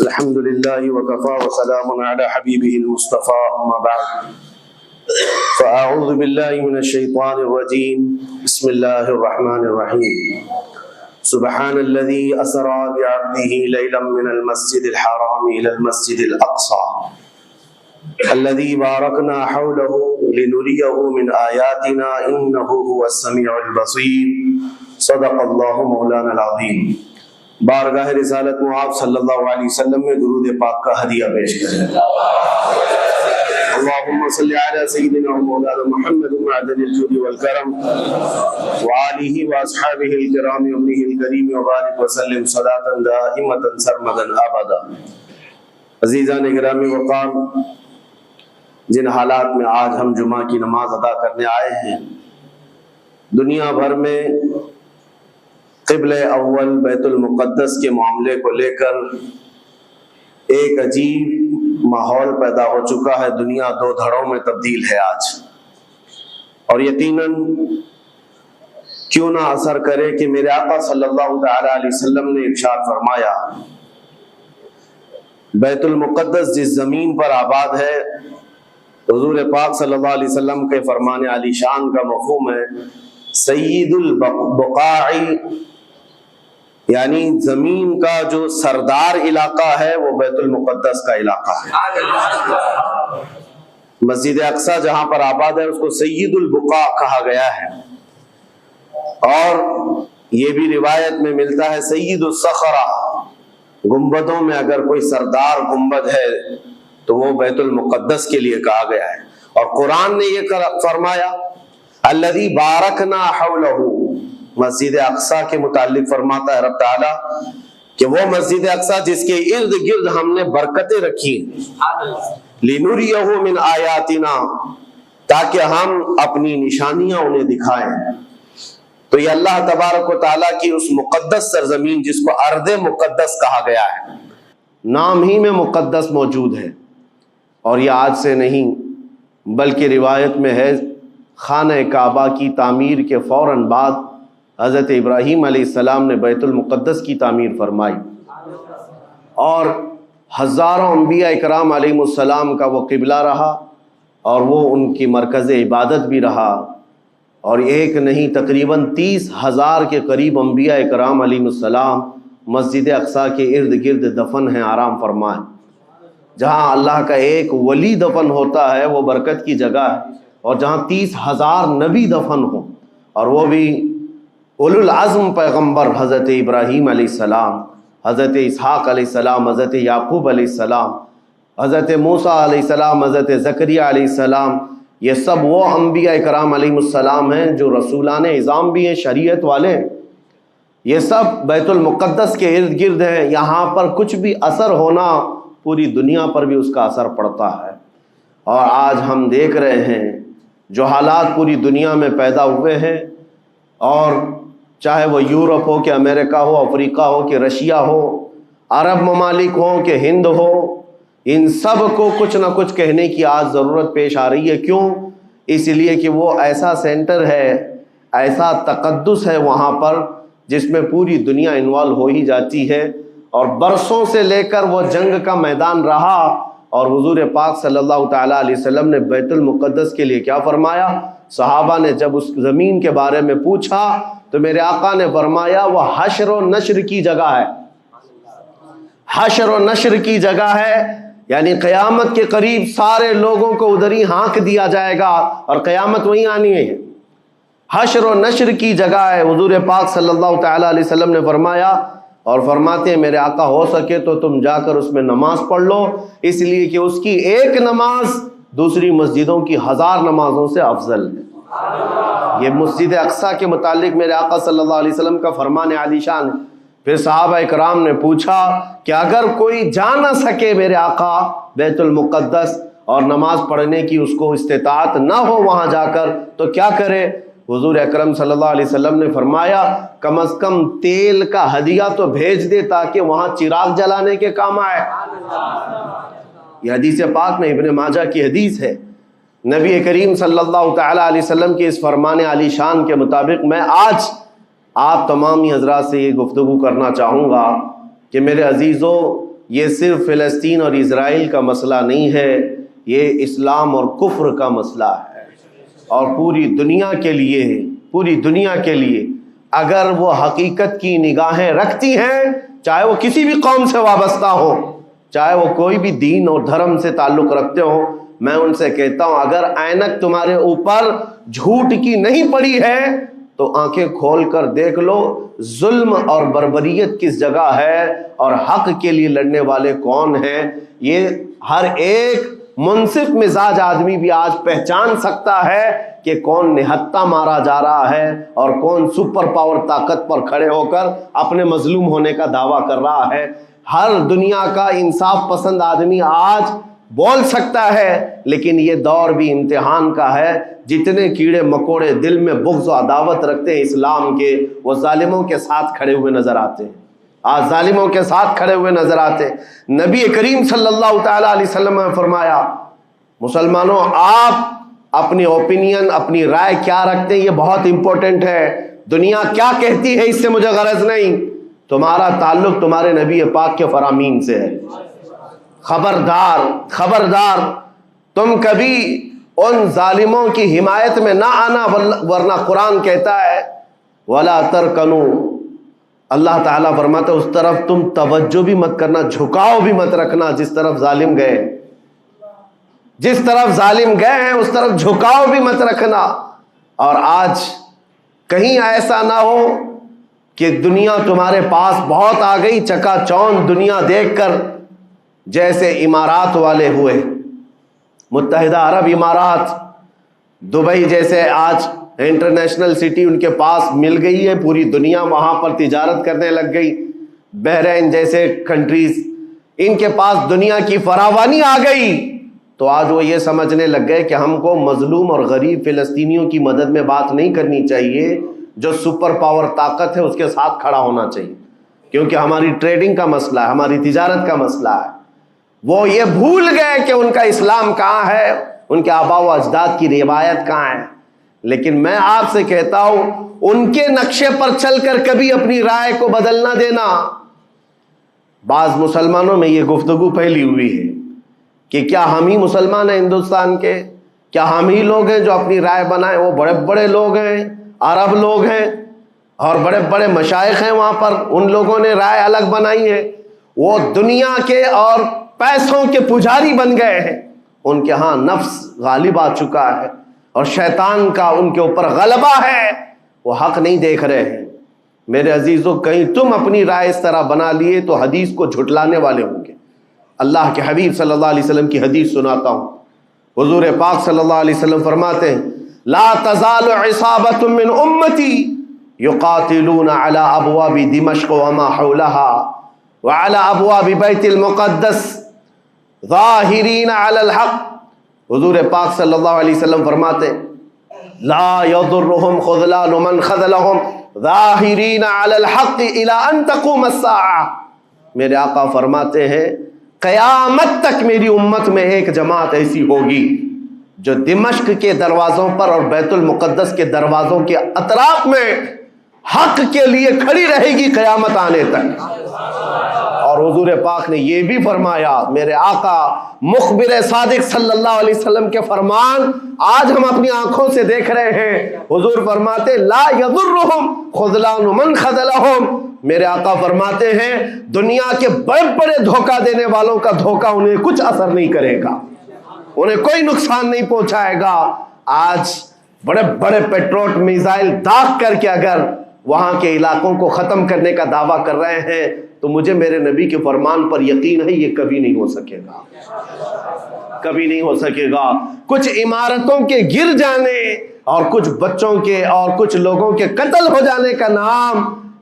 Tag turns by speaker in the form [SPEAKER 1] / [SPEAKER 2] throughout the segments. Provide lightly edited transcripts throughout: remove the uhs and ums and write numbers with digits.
[SPEAKER 1] الحمد لله وكفى وسلام على حبيبه المصطفى أما بعد فأعوذ بالله من الشيطان الرجيم بسم الله الرحمن الرحيم سبحان الذي أسرى بعبده ليلا من المسجد الحرام إلى المسجد الأقصى الذي باركنا حوله لنريه من آياتنا إنه هو السميع البصير صدق الله مولانا العظيم۔ بارگاہ رسالت معاب صلی اللہ علیہ وسلم میں درود پاک کا ہدیہ پیش کریں۔ اللہم صلی علی سیدنا و مولانا محمد معدن الجود والکرم وآلہ واصحابہ الکرام وابنہ الکریم وبارک وسلم صلاۃ دائمۃ سرمدا ابدا۔ عزیزان گرامی وقار، جن حالات میں آج ہم جمعہ کی نماز ادا کرنے آئے ہیں، دنیا بھر میں قبلہ اول بیت المقدس کے معاملے کو لے کر ایک عجیب ماحول پیدا ہو چکا ہے۔ دنیا دو دھڑوں میں تبدیل ہے آج، اور یقیناً کیوں نہ اثر کرے کہ میرے آقا صلی اللہ تعالی علیہ وسلم نے ارشاد فرمایا، بیت المقدس جس زمین پر آباد ہے، حضور پاک صلی اللہ علیہ وسلم کے فرمان علی شان کا مفہوم ہے سید البقاع، یعنی زمین کا جو سردار علاقہ ہے وہ بیت المقدس کا علاقہ ہے۔ مسجد اقصی جہاں پر آباد ہے اس کو سید البقاع کہا گیا ہے، اور یہ بھی روایت میں ملتا ہے سید الصخرہ، گنبدوں میں اگر کوئی سردار گنبد ہے تو وہ بیت المقدس کے لیے کہا گیا ہے۔ اور قرآن نے یہ فرمایا الذی بارکنا حولہ، مسجد اقصی کے متعلق فرماتا ہے رب تعالیٰ کہ وہ مسجد اقصی جس کے ارد گرد ہم نے برکتیں رکھی لنریہ من آیاتنا، تاکہ ہم اپنی نشانیاں انہیں دکھائیں۔ تو یہ اللہ تبارک و تعالیٰ کی اس مقدس سرزمین جس کو ارض مقدس کہا گیا ہے، نام ہی میں مقدس موجود ہے، اور یہ آج سے نہیں بلکہ روایت میں ہے خانہ کعبہ کی تعمیر کے فوراً بعد حضرت ابراہیم علیہ السلام نے بیت المقدس کی تعمیر فرمائی، اور ہزاروں انبیاء اکرام علیہ السلام کا وہ قبلہ رہا، اور وہ ان کی مرکز عبادت بھی رہا، اور ایک نہیں تقریباً 30,000 کے قریب انبیاء اکرام علیہ السلام مسجد اقصی کے ارد گرد دفن ہیں، آرام فرمائیں۔ جہاں اللہ کا ایک ولی دفن ہوتا ہے وہ برکت کی جگہ ہے، اور جہاں 30,000 نبی دفن ہوں، اور وہ بھی اولو العزم پیغمبر حضرت ابراہیم علیہ السلام، حضرت اسحاق علیہ السلام، حضرت یعقوب علیہ السلام، حضرت موسیٰ علیہ السلام، حضرت زکریا علیہ السلام، یہ سب وہ انبیاء اکرام علیہ السلام ہیں جو رسولان اعظام بھی ہیں، شریعت والے ہیں۔ یہ سب بیت المقدس کے ارد گرد ہیں۔ یہاں پر کچھ بھی اثر ہونا پوری دنیا پر بھی اس کا اثر پڑتا ہے، اور آج ہم دیکھ رہے ہیں جو حالات پوری دنیا میں پیدا ہوئے ہیں، اور چاہے وہ یورپ ہو کہ امریکہ ہو، افریقہ ہو کہ رشیا ہو، عرب ممالک ہو کہ ہند ہو، ان سب کو کچھ نہ کچھ کہنے کی آج ضرورت پیش آ رہی ہے۔ کیوں؟ اس لیے کہ وہ ایسا سینٹر ہے، ایسا تقدس ہے وہاں پر جس میں پوری دنیا انوالو ہو ہی جاتی ہے، اور برسوں سے لے کر وہ جنگ کا میدان رہا، اور حضور پاک صلی اللہ تعالیٰ علیہ وسلم نے بیت المقدس کے لیے کیا فرمایا؟ صحابہ نے جب اس زمین کے بارے میں پوچھا تو میرے آقا نے فرمایا وہ حشر و نشر کی جگہ ہے، حشر و نشر کی جگہ ہے، یعنی قیامت کے قریب سارے لوگوں کو ادھر ہی ہانک دیا جائے گا، اور قیامت وہیں آنی ہے۔ حشر و نشر کی جگہ ہے، حضور پاک صلی اللہ تعالیٰ علیہ وسلم نے فرمایا، اور فرماتے ہیں میرے آقا ہو سکے تو تم جا کر اس میں نماز پڑھ لو، اس لیے کہ اس کی ایک نماز دوسری مسجدوں کی 1000 نمازوں سے افضل ہے۔ یہ مسجد اقصی کے متعلق میرے آقا صلی اللہ علیہ وسلم کا فرمان علی شان ہے۔ پھر صحابہ اکرام نے پوچھا کہ اگر کوئی جا نہ سکے میرے آقا بیت المقدس اور نماز پڑھنے کی اس کو استطاعت نہ ہو وہاں جا کر تو کیا کرے؟ حضور اکرم صلی اللہ علیہ وسلم نے فرمایا کم از کم تیل کا ہدیہ تو بھیج دے تاکہ وہاں چراغ جلانے کے کام آئے۔ یہ حدیث پاک میں ابن ماجہ کی حدیث ہے۔ نبی کریم صلی اللہ تعالیٰ علیہ وسلم کے اس فرمان علی شان کے مطابق میں آج آپ تمام ہی حضرات سے یہ گفتگو کرنا چاہوں گا کہ میرے عزیزوں، یہ صرف فلسطین اور اسرائیل کا مسئلہ نہیں ہے، یہ اسلام اور کفر کا مسئلہ ہے، اور پوری دنیا کے لیے ہے، پوری دنیا کے لیے اگر وہ حقیقت کی نگاہیں رکھتی ہیں، چاہے وہ کسی بھی قوم سے وابستہ ہو، چاہے وہ کوئی بھی دین اور دھرم سے تعلق رکھتے ہوں، میں ان سے کہتا ہوں اگر اینک تمہارے اوپر جھوٹ کی نہیں پڑی ہے تو آنکھیں کھول کر دیکھ لو ظلم اور بربریت کس جگہ ہے اور حق کے لیے لڑنے والے کون ہیں۔ یہ ہر ایک منصف مزاج آدمی بھی آج پہچان سکتا ہے کہ کون نہتہ مارا جا رہا ہے اور کون سپر پاور طاقت پر کھڑے ہو کر اپنے مظلوم ہونے کا دعویٰ کر رہا ہے۔ ہر دنیا کا انصاف پسند آدمی آج بول سکتا ہے، لیکن یہ دور بھی امتحان کا ہے۔ جتنے کیڑے مکوڑے دل میں بغض و عداوت رکھتے ہیں اسلام کے، وہ ظالموں کے ساتھ کھڑے ہوئے نظر آتے ہیں، آج ظالموں کے ساتھ کھڑے ہوئے نظر آتے ہیں۔ نبی کریم صلی اللہ تعالی علیہ وسلم نے فرمایا مسلمانوں آپ اپنی اوپینین، اپنی رائے کیا رکھتے ہیں یہ بہت امپورٹنٹ ہے، دنیا کیا کہتی ہے اس سے مجھے غرض نہیں، تمہارا تعلق تمہارے نبی پاک کے فرامین سے ہے۔ خبردار خبردار تم کبھی ان ظالموں کی حمایت میں نہ آنا، ورنہ قرآن کہتا ہے وَلَا تَرْكَنُوا، اللہ تعالیٰ فرماتا ہے اس طرف تم توجہ بھی مت کرنا، جھکاؤ بھی مت رکھنا، جس طرف ظالم گئے، جس طرف ظالم گئے ہیں اس طرف جھکاؤ بھی مت رکھنا۔ اور آج کہیں ایسا نہ ہو کہ دنیا تمہارے پاس بہت آ گئی، چکا چوند دنیا دیکھ کر، جیسے امارات والے ہوئے، متحدہ عرب امارات، دبئی جیسے آج انٹرنیشنل سٹی ان کے پاس مل گئی ہے، پوری دنیا وہاں پر تجارت کرنے لگ گئی، بحرین جیسے کنٹریز، ان کے پاس دنیا کی فراوانی آ گئی، تو آج وہ یہ سمجھنے لگ گئے کہ ہم کو مظلوم اور غریب فلسطینیوں کی مدد میں بات نہیں کرنی چاہیے، جو سپر پاور طاقت ہے اس کے ساتھ کھڑا ہونا چاہیے، کیونکہ ہماری ٹریڈنگ کا مسئلہ ہے، ہماری تجارت کا مسئلہ ہے۔ وہ یہ بھول گئے کہ ان کا اسلام کہاں ہے، ان کے آباء و اجداد کی روایت کہاں ہے۔ لیکن میں آپ سے کہتا ہوں ان کے نقشے پر چل کر کبھی اپنی رائے کو بدل نہ دینا۔ بعض مسلمانوں میں یہ گفتگو پھیلی ہوئی ہے کہ کیا ہم ہی مسلمان ہیں ہندوستان کے، کیا ہم ہی لوگ ہیں جو اپنی رائے بنائیں، وہ بڑے بڑے لوگ ہیں، عرب لوگ ہیں اور بڑے بڑے مشائخ ہیں وہاں پر، ان لوگوں نے رائے الگ بنائی ہے، وہ دنیا کے اور پیسوں کے پجاری بن گئے ہیں، ان کے ہاں نفس غالب آ چکا ہے اور شیطان کا ان کے اوپر غلبہ ہے، وہ حق نہیں دیکھ رہے ہیں۔ میرے عزیزوں کہیں تم اپنی رائے اس طرح بنا لیے تو حدیث کو جھٹلانے والے ہوں گے۔ اللہ کے حبیب صلی اللہ علیہ وسلم کی حدیث سناتا ہوں، حضور پاک صلی اللہ علیہ وسلم فرماتے ہیں لا تزال عصابۃ من امتی یقاتلون علی ابواب دمشق وما حولها وعلى ابواب بیت المقدس ظاہرین علی الحق۔ حضور پاک صلی اللہ علیہ وسلم فرماتے ہیں لا یضرهم خذلان من خذلهم ظاہرین علی الحق الى ان تقوم الساعہ۔ میرے آقا فرماتے ہیں قیامت تک میری امت میں ایک جماعت ایسی ہوگی جو دمشق کے دروازوں پر اور بیت المقدس کے دروازوں کے اطراف میں حق کے لیے کھڑی رہے گی قیامت آنے تک۔ اور حضور پاک نے یہ بھی فرمایا، میرے آقا مخبر صادق صلی اللہ علیہ وسلم کے فرمان آج ہم اپنی آنکھوں سے دیکھ رہے ہیں، حضور فرماتے لا یضرهم خذلان من خذلهم۔ میرے آقا فرماتے ہیں دنیا کے بڑے بڑے دھوکہ دینے والوں کا دھوکہ انہیں کچھ اثر نہیں کرے گا، انہیں کوئی نقصان نہیں پہنچائے گا۔ آج بڑے بڑے پیٹروٹ میزائل داغ کر کے اگر وہاں کے علاقوں کو ختم کرنے کا دعویٰ کر رہے ہیں تو مجھے میرے نبی کے فرمان پر یقین ہے یہ کبھی نہیں ہو سکے گا، کبھی نہیں ہو سکے گا۔ کچھ عمارتوں کے گر جانے اور کچھ بچوں کے اور کچھ لوگوں کے قتل ہو جانے کا نام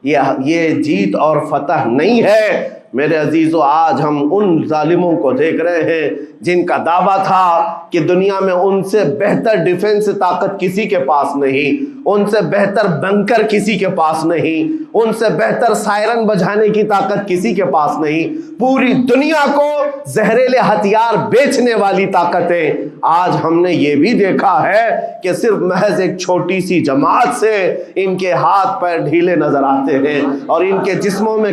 [SPEAKER 1] یہ جیت اور فتح نہیں ہے۔ میرے عزیزو آج ہم ان ظالموں کو دیکھ رہے ہیں جن کا دعویٰ تھا کہ دنیا میں ان سے بہتر ڈیفنس طاقت کسی کے پاس نہیں، ان سے بہتر بنکر کسی کے پاس نہیں، ان سے بہتر سائرن بجانے کی طاقت کسی کے پاس نہیں، پوری دنیا کو زہریلے ہتھیار بیچنے والی طاقتیں۔ آج ہم نے یہ بھی دیکھا ہے کہ صرف محض ایک چھوٹی سی جماعت سے ان کے ہاتھ پیر ڈھیلے نظر آتے ہیں اور ان کے جسموں میں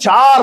[SPEAKER 1] 4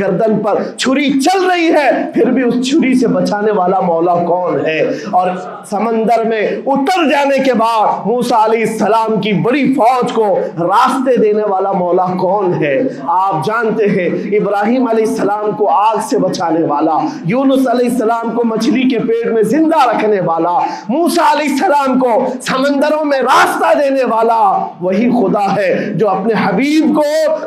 [SPEAKER 2] گردن پر چھری چل رہی ہے، پھر بھی اس چھری سے بچانے والا مولا کون ہے؟ اور سمندر میں اتر جانے کے بعد موسیٰ علیہ السلام کی بڑی فوج کو راستے دینے والا مولا کون ہے؟ آپ جانتے ہیں ابراہیم علیہ السلام کو آگ سے بچانے والا، یونس علیہ السلام کو مچھلی کے پیٹ میں زندہ رکھنے والا، موسیٰ علیہ السلام کو سمندروں میں راستہ دینے والا وہی خدا ہے جو اپنے حبیب کو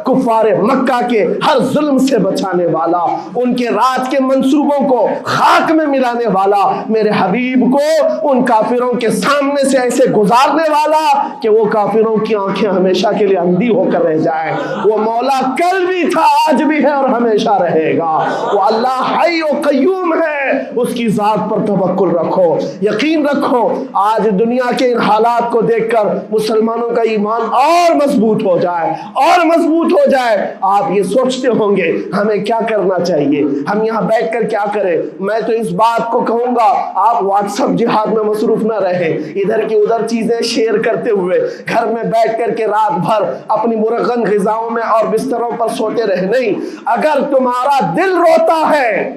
[SPEAKER 2] کفار مکہ کے ہر ظلم سے بچانے والا، ان کے رات کے منصوبوں کو خاک میں ملانے والا، میرے حبیب کو ان کافروں کے سامنے سے ایسے گزارنے والا کہ وہ کافروں کی آنکھیں ہمیشہ کے لیے اندھی ہو کر رہ جائیں۔ وہ مولا کل بھی تھا، آج بھی ہے اور ہمیشہ رہے گا۔ وہ اللہ حی و قیوم ہے، اس کی ذات پر توکل رکھو، یقین رکھو۔ آج دنیا کے ان حالات کو دیکھ کر مسلمانوں کا ایمان اور مضبوط ہو جائے، اور مضبوط ہو جائے۔ آپ یہ سوچتے ہوں گے ہمیں کیا کرنا چاہیے، ہم یہاں بیٹھ کر کیا کریں؟ میں تو اس بات کو کہوں گا آپ واٹس ایپ جہاد میں مصروف نہ رہیں، ادھر کی ادھر چیزیں شیئر کرتے ہوئے گھر میں بیٹھ کر کے رات بھر اپنی مرغن غذاؤں میں اور بستروں پر سوتے رہے نہیں۔ اگر تمہارا دل روتا ہے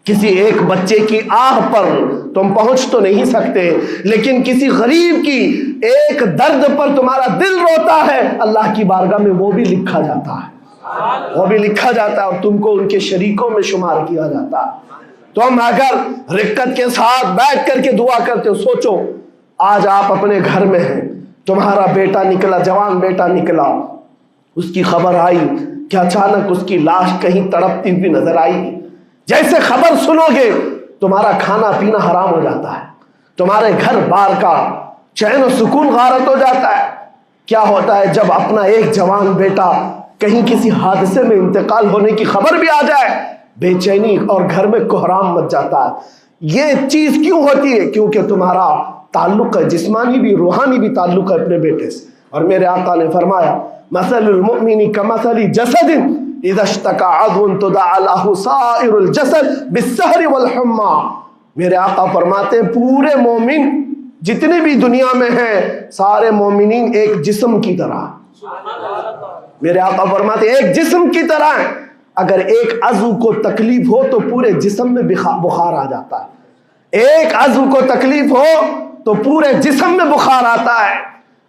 [SPEAKER 2] کسی ایک بچے کی آہ پر تم پہنچ تو نہیں سکتے، لیکن کسی غریب کی ایک درد پر تمہارا دل روتا ہے، اللہ کی بارگاہ میں وہ بھی لکھا جاتا ہے، وہ بھی لکھا جاتا ہے اور تم کو ان کے شریکوں میں شمار کیا جاتا ہے۔ تم اگر رقت کے ساتھ بیٹھ کر کے دعا کرتے ہو، سوچو آج آپ اپنے گھر میں ہیں، تمہارا بیٹا نکلا، جوان بیٹا نکلا، اس کی خبر آئی کہ اچانک اس کی لاش کہیں تڑپتی ہوئی نظر آئی، جیسے خبر سنو گے تمہارا کھانا پینا حرام ہو جاتا ہے، تمہارے گھر بار کا چین و سکون غارت ہو جاتا ہے۔ کیا ہوتا ہے جب اپنا ایک جوان بیٹا کہیں کسی حادثے میں انتقال ہونے کی خبر بھی آ جائے، بے چینی اور گھر میں کوہرام مچ جاتا ہے۔ یہ چیز کیوں ہوتی ہے؟ کیونکہ تمہارا تعلق ہے، جسمانی بھی روحانی بھی تعلق ہے اپنے بیٹے سے۔ اور میرے آقا نے فرمایا مثل المؤمن کمثل جسد اذا اشتكى عضو تداعى له سائر الجسد بالسهر والحمى۔ میرے آقا فرماتے ہیں پورے مومن جتنے بھی دنیا میں ہیں، سارے مومنین ایک جسم کی طرح، میرے آقا فرماتے ہیں ایک جسم کی طرح ہیں، اگر ایک عضو کو تکلیف ہو تو پورے جسم میں بخار آ جاتا ہے، ایک عضو کو تکلیف ہو تو پورے جسم میں بخار آتا ہے۔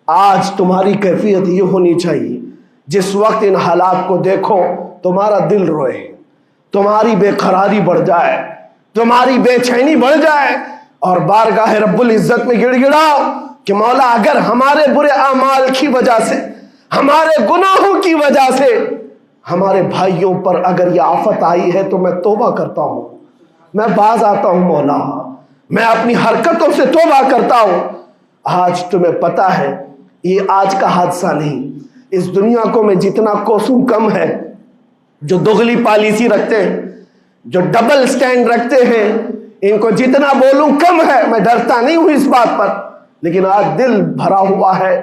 [SPEAKER 2] آج تمہاری کیفیت یہ ہونی چاہیے، جس وقت ان حالات کو دیکھو تمہارا دل روئے، تمہاری بے قراری بڑھ جائے، تمہاری بے چینی بڑھ جائے، اور بارگاہ رب العزت میں گڑ گڑاؤ کہ مولا اگر ہمارے برے اعمال کی وجہ سے، ہمارے گناہوں کی وجہ سے ہمارے بھائیوں پر اگر یہ آفت آئی ہے تو میں توبہ کرتا ہوں، میں باز آتا ہوں مولا، میں اپنی حرکتوں سے توبہ کرتا ہوں۔ آج تمہیں پتہ ہے یہ آج کا حادثہ نہیں، اس دنیا کو میں جتنا کوسوں کم ہے، جو دغلی پالیسی رکھتے ہیں، جو ڈبل سٹینڈ رکھتے ہیں، ان کو جتنا بولوں کم ہے، میں ڈرتا نہیں ہوں اس بات پر، لیکن آج دل بھرا ہوا ہے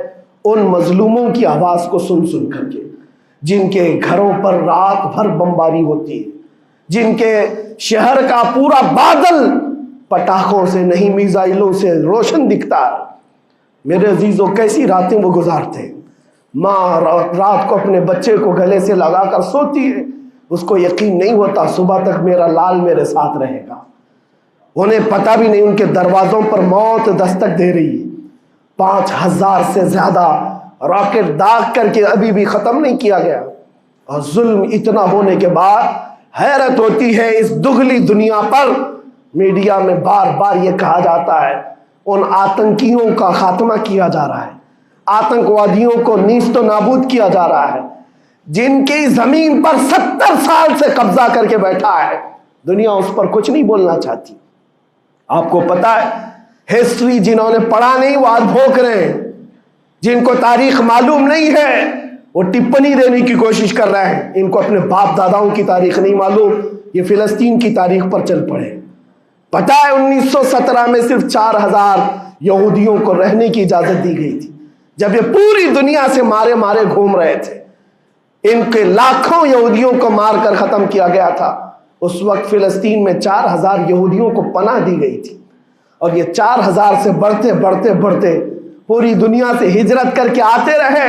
[SPEAKER 2] ان مظلوموں کی آواز کو سن سن کر کے، جن کے گھروں پر رات بھر بمباری ہوتی ہے، جن کے شہر کا پورا بادل پٹاخوں سے نہیں میزائلوں سے روشن دکھتا ہے۔ میرے عزیزوں کیسی راتیں وہ گزارتے ہیں، ماں رات کو اپنے بچے کو گلے سے لگا کر سوتی ہے، اس کو یقین نہیں ہوتا صبح تک میرا لال میرے ساتھ رہے گا، انہیں پتہ بھی نہیں ان کے دروازوں پر موت دستک دے رہی ہے۔ 5000 سے زیادہ راکٹ داغ کر کے ابھی بھی ختم نہیں کیا گیا، اور ظلم اتنا ہونے کے بعد حیرت ہوتی ہے اس دگلی دنیا پر میڈیا میں بار بار یہ کہا جاتا ہے ان آتنکیوں کا خاتمہ کیا جا رہا ہے، آتنکوادیوں کو نیست و نابود کیا جا رہا ہے، جن کی زمین پر 70 سال سے قبضہ کر کے بیٹھا ہے، دنیا اس پر کچھ نہیں بولنا چاہتی۔ آپ کو پتا ہے ہسٹری جنہوں نے پڑھا نہیں وہ آج بھوک رہے ہیں، جن کو تاریخ معلوم نہیں ہے وہ ٹپنی دینے کی کوشش کر رہے ہیں، ان کو اپنے باپ داداؤں کی تاریخ نہیں معلوم، یہ فلسطین کی تاریخ پر چل پڑے۔ پتہ ہے 1917 میں صرف 4000 یہودیوں کو رہنے کی اجازت دی گئی تھی، جب یہ پوری دنیا سے مارے مارے گھوم رہے تھے، ان کے لاکھوں یہودیوں کو مار کر ختم کیا گیا تھا۔ اس وقت فلسطین میں 4000 یہودیوں کو پناہ دی گئی تھی، اور یہ 4000 سے بڑھتے بڑھتے بڑھتے پوری دنیا سے ہجرت کر کے آتے رہے،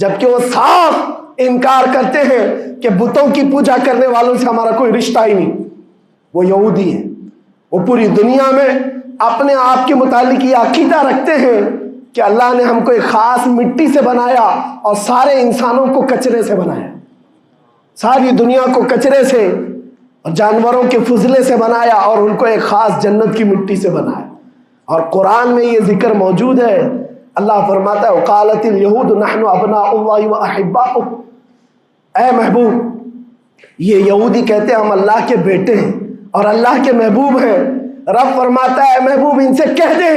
[SPEAKER 2] جبکہ وہ صاف انکار کرتے ہیں کہ بتوں کی پوجا کرنے والوں سے ہمارا کوئی رشتہ ہی نہیں. وہ یہودی ہیں. وہ پوری دنیا میں اپنے آپ کے متعلق یہ عقیدہ رکھتے ہیں کہ اللہ نے ہم کو ایک خاص مٹی سے بنایا اور سارے انسانوں کو کچرے سے بنایا، ساری دنیا کو کچرے سے اور جانوروں کے فضلے سے بنایا اور ان کو ایک خاص جنت کی مٹی سے بنایا. اور قرآن میں یہ ذکر موجود ہے. اللہ فرماتا ہے وقالت الیہود نحن ابناء اللہ واحباؤہ. اے محبوب، یہ یہودی کہتے ہیں ہم اللہ کے بیٹے ہیں اور اللہ کے محبوب ہیں. رب فرماتا ہے اے محبوب ان سے کہہ دیں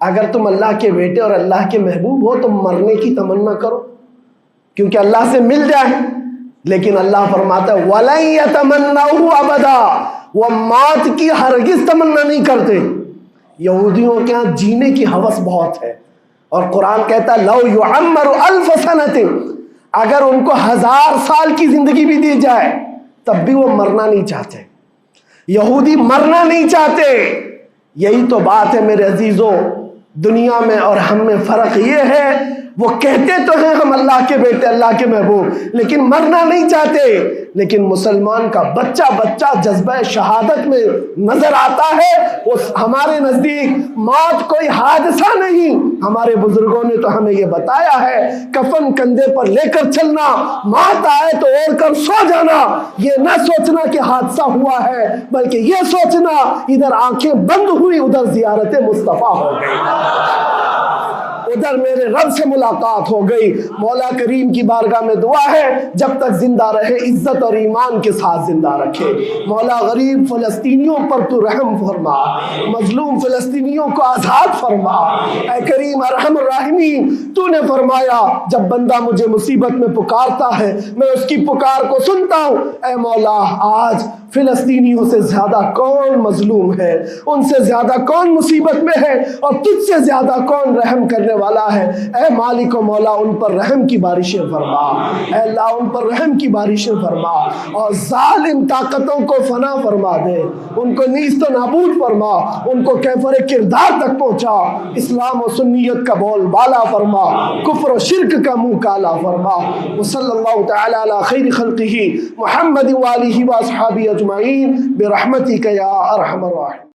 [SPEAKER 2] اگر تم اللہ کے بیٹے اور اللہ کے محبوب ہو تو مرنے کی تمنا کرو کیونکہ اللہ سے مل جائے. لیکن اللہ فرماتا ہے وَلَن يَتَمَنَّوْهُ أَبَدًا، وہ موت کی ہرگز تمنا نہیں کرتے. یہودیوں کے ہاں جینے کی ہوس بہت ہے اور قرآن کہتا ہے لَوْ يُعَمَّرُ أَلْفَ سَنَةٍ، اگر ان کو 1000 سال کی زندگی بھی دی جائے تب بھی وہ مرنا نہیں چاہتے. یہودی مرنا نہیں چاہتے. یہی تو بات ہے میرے عزیزوں. دنیا میں اور ہم میں فرق یہ ہے وہ کہتے تو ہیں ہم اللہ کے بیٹے اللہ کے محبوب لیکن مرنا نہیں چاہتے. لیکن مسلمان کا بچہ جذبہ شہادت میں نظر آتا ہے. وہ ہمارے نزدیک موت کوئی حادثہ نہیں. ہمارے بزرگوں نے تو ہمیں یہ بتایا ہے کفن کندھے پر لے کر چلنا، موت آئے تو اوڑھ کر سو جانا. یہ نہ سوچنا کہ حادثہ ہوا ہے بلکہ یہ سوچنا ادھر آنکھیں بند ہوئی ادھر زیارت مصطفیٰ ہو گئی، ادھر میرے رب سے ملاقات ہو گئی. مولا کریم کی بارگاہ میں دعا ہے جب تک زندہ رہے عزت اور ایمان کے ساتھ زندہ رکھے. مولا غریب فلسطینیوں پر تو رحم فرما، مظلوم فلسطینیوں کو آزاد فرما. اے کریم ارحم الراحمین، تو نے فرمایا جب بندہ مجھے مصیبت میں پکارتا ہے میں اس کی پکار کو سنتا ہوں. اے مولا آج فلسطینیوں سے زیادہ کون مظلوم ہے، ان سے زیادہ کون مصیبت میں ہے اور تجھ سے زیادہ کون رحم کرنے والا ہے. اے مالک و مولا ان پر رحم کی بارشیں فرما. اے اللہ ان پر رحم کی بارشیں فرما اور ظالم طاقتوں کو فنا فرما دے، ان کو نیست و نابود فرما، ان کو کیفر کردار تک پہنچا. اسلام و سنیت کا بول بالا فرما، کفر و شرک کا منہ کالا فرما. وصلی اللہ تعالی علی خیر خلقہ محمد وآلہ واصحابہ اجمعین برحمتک یا ارحم الراحمین.